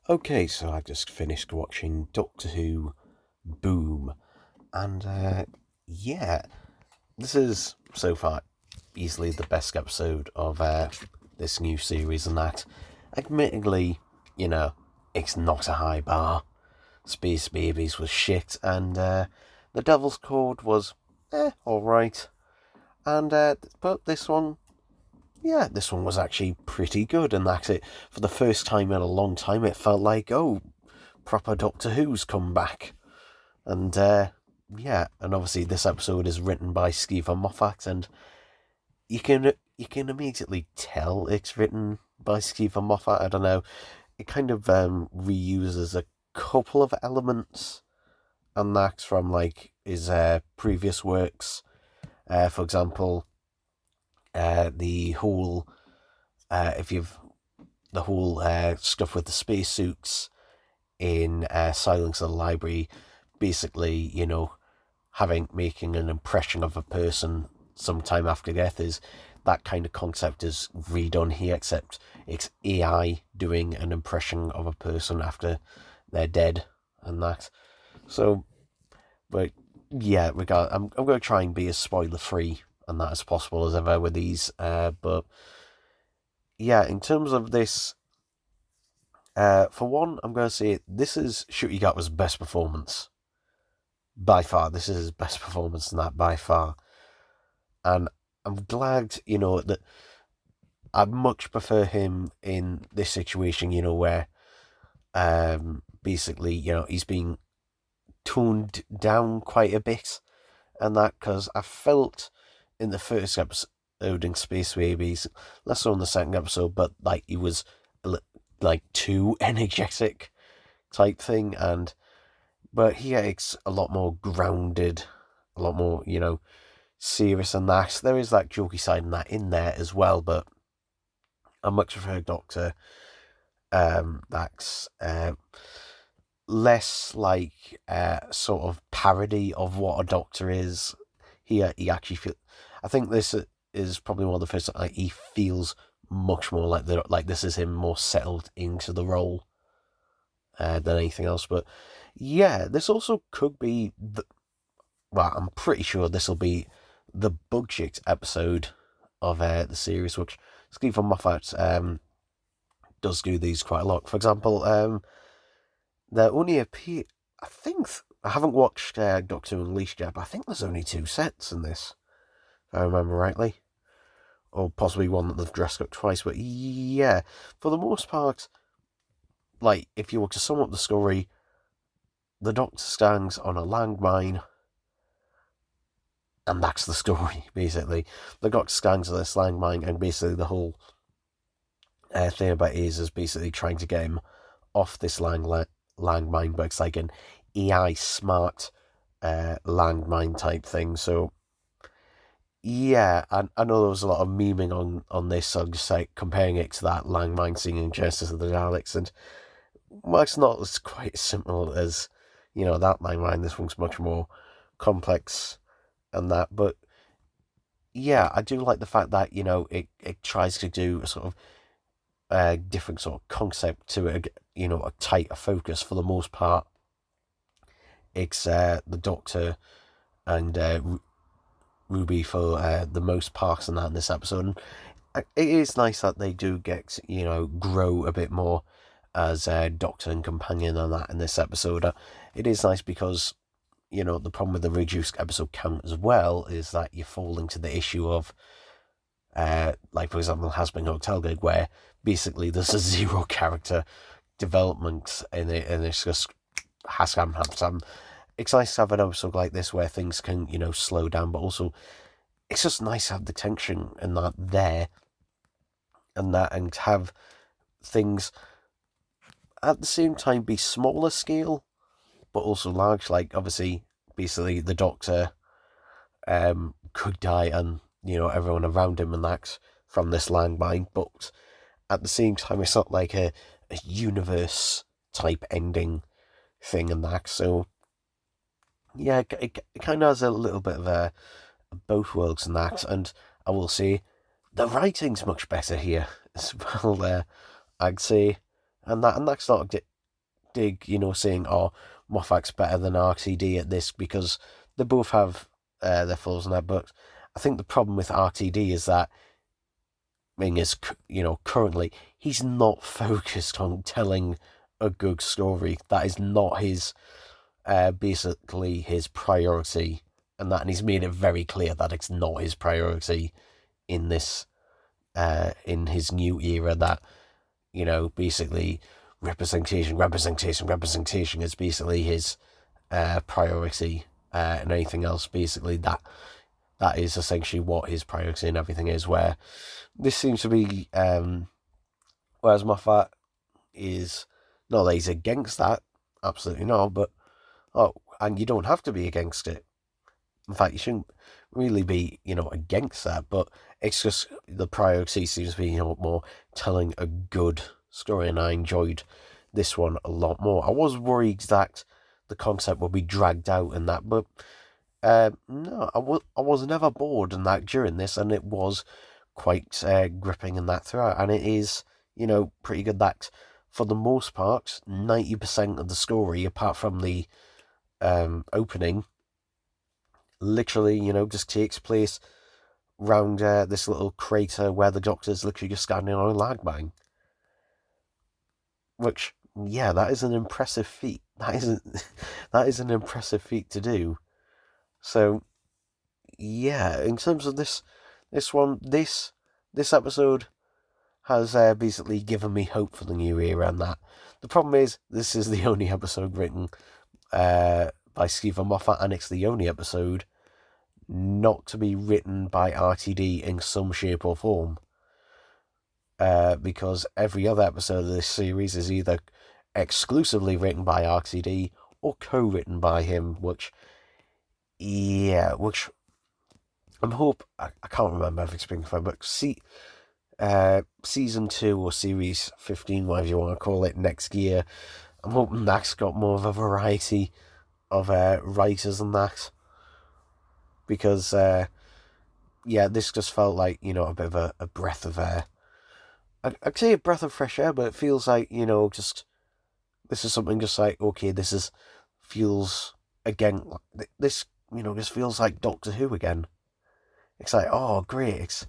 Okay, so I just finished watching Doctor Who Boom, and yeah, this is so far easily the best episode of this new series, and that, admittedly, you know, it's not a high bar. Space Babies was shit, and The Devil's Chord was alright, and but this one was actually pretty good, and that's it. For the first time in a long time, it felt like, oh, proper Doctor Who's come back. And and obviously this episode is written by Stephen Moffat, and you can immediately tell it's written by Stephen Moffat. I don't know. It kind of reuses a couple of elements and that from like his previous works. For example, the whole if you've the whole stuff with the spacesuits in Silence of the Library, basically, making an impression of a person sometime after death is that kind of concept is redone here, except it's AI doing an impression of a person after they're dead and that. So, but yeah, I'm going to try and be as spoiler free and that as possible as ever with these. But yeah, in terms of this, for one, I'm going to say this is Ncuti Gatwa's best performance by far. This is his best performance in that by far, and I'm glad that I'd much prefer him in this situation. Where basically he's being toned down quite a bit, and that because I felt in the first episode in Space Babies, less so in the second episode, but like he was like too energetic type thing, and but here it's a lot more grounded, a lot more serious than that. There is that jokey side in that in there as well, but I much prefer Doctor that's less like sort of parody of what a doctor is. He actually feel. I think this is probably one of the first. Like, he feels much more like this is him more settled into the role than anything else. But yeah, this also could be well, I'm pretty sure this will be the budget episode of the series, which Stephen Moffat does do these quite a lot. For example, there only appear. I think I haven't watched Doctor Unleashed yet, but I think there's only two sets in this, if I remember rightly, or possibly one that they've dressed up twice. But yeah, for the most part, like if you were to sum up the story, the Doctor stands on a landmine, and that's the story. Basically, the Doctor stands on this landmine, and basically the whole thing about it is basically trying to get him off this landmine, but it's like an AI smart landmine type thing. So yeah, I know there was a lot of memeing on this, so I'm just like comparing it to that landmine scene in Genesis of the Daleks, and well, it's not as quite as simple as that landmine. This one's much more complex and that, but yeah, I do like the fact that it tries to do a sort of different sort of concept to it, a tighter focus. For the most part, it's the Doctor and Ruby for the most part in that in this episode. And it is nice that they do get grow a bit more as Doctor and companion and that in this episode. It is nice because the problem with the reduced episode count as well is that you fall into the issue of like for example Has Been Hotel Gig, where basically there's a zero character development in it, and it's just has some. It's nice to have an episode like this where things can slow down, but also it's just nice to have the tension and that there, and have things at the same time be smaller scale but also large. Like obviously, basically the Doctor could die, and everyone around him and that from this landmine, but at the same time it's not like a universe type ending thing and that. So yeah, it kind of has a little bit of both worlds and that. And I will say the writing's much better here as well. I'd say, and that's not dig, saying, oh, Moffat's better than RTD at this, because they both have their flaws in their books. I think the problem with RTD is that, currently, he's not focused on telling a good story. That is not basically his priority, and he's made it very clear that it's not his priority in this, in his new era, that, basically representation is basically his priority, and anything else, basically, that is essentially what his priority and everything is, where this seems to be, whereas Moffat is, not that he's against that, absolutely not, but, and you don't have to be against it. In fact, you shouldn't really be, against that, but it's just the priority seems to be, more telling a good story, and I enjoyed this one a lot more. I was worried that the concept would be dragged out in that, but no, I was never bored in that during this, and it was quite gripping in that throughout, and it is, pretty good that, for the most part, 90% of the story, apart from the opening, literally, just takes place round this little crater where the Doctor's literally just standing on a lag mine. Which, yeah, that is an impressive feat. That is an impressive feat to do. So, yeah, in terms of this episode has basically given me hope for the new era, and that. The problem is, this is the only episode written by Steven Moffat, and it's the only episode not to be written by RTD in some shape or form. Because every other episode of this series is either exclusively written by RTD or co-written by him, which I can't remember if it's been confirmed, but season 2 or series 15, whatever you want to call it, next year, I'm hoping that's got more of a variety of writers than that, because this just felt like, a bit of a breath of air. I'd say a breath of fresh air, but it feels like, just, this is something just like, okay, feels, again, this, just feels like Doctor Who again. It's like, oh, great, it's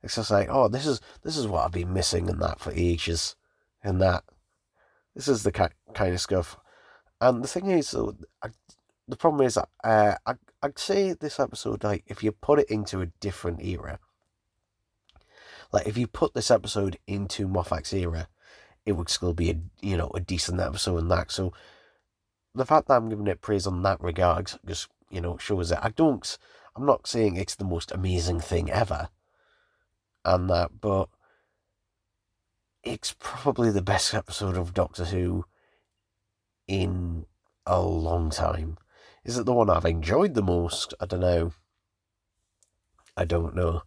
just like, oh, this is what I've been missing in that for ages, and that, this is the kind of stuff. And the thing is, though, the problem is, I'd say this episode, like, if you put it into a different era, like, if you put this episode into Moffat's era, it would still be a decent episode in that. So the fact that I'm giving it praise on that regard just, shows that I'm not saying it's the most amazing thing ever, and that, but it's probably the best episode of Doctor Who in a long time. Is it the one I've enjoyed the most? I don't know.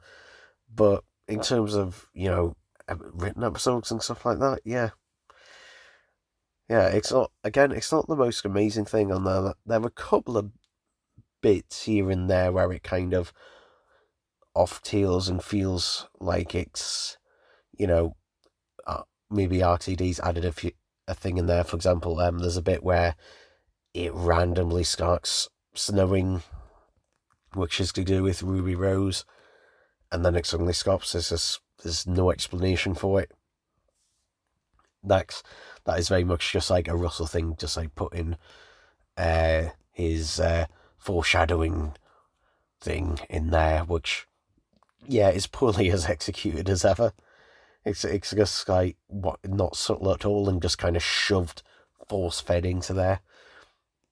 But in terms of, written episodes and stuff like that, yeah. Yeah, it's not the most amazing thing on there. There are a couple of bits here and there where it kind of off-tails and feels like it's, maybe RTD's added a thing in there. For example, there's a bit where it randomly starts snowing, which is to do with Ruby Rose, and then it suddenly stops. There's no explanation for it. That is very much just like a Russell thing, just like putting his foreshadowing thing in there, which, yeah, is poorly as executed as ever. It's just like, not subtle at all, and just kind of shoved, force-fed into there.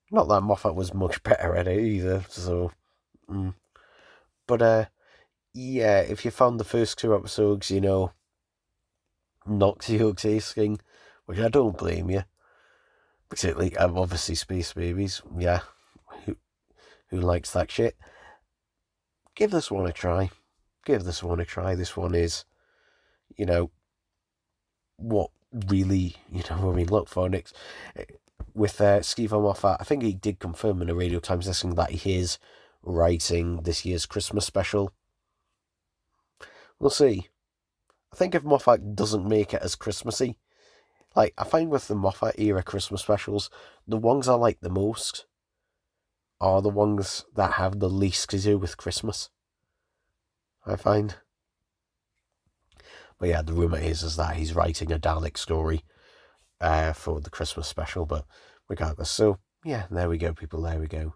Not that Moffat was much better at it either, so... But, yeah, if you found the first 2 episodes, not too tasting, which I don't blame you. Particularly, obviously, Space Babies, yeah. Who likes that shit? Give this one a try. This one is, what really, when we look for next. With Steven Moffat, I think he did confirm in a Radio Times listing that he is writing this year's Christmas special. We'll see. I think if Moffat doesn't make it as Christmassy, Like, I find with the Moffat era Christmas specials, the ones I like the most are the ones that have the least to do with Christmas, I find. But yeah, the rumour is that he's writing a Dalek story for the Christmas special, but regardless. So, yeah, there we go, people, there we go.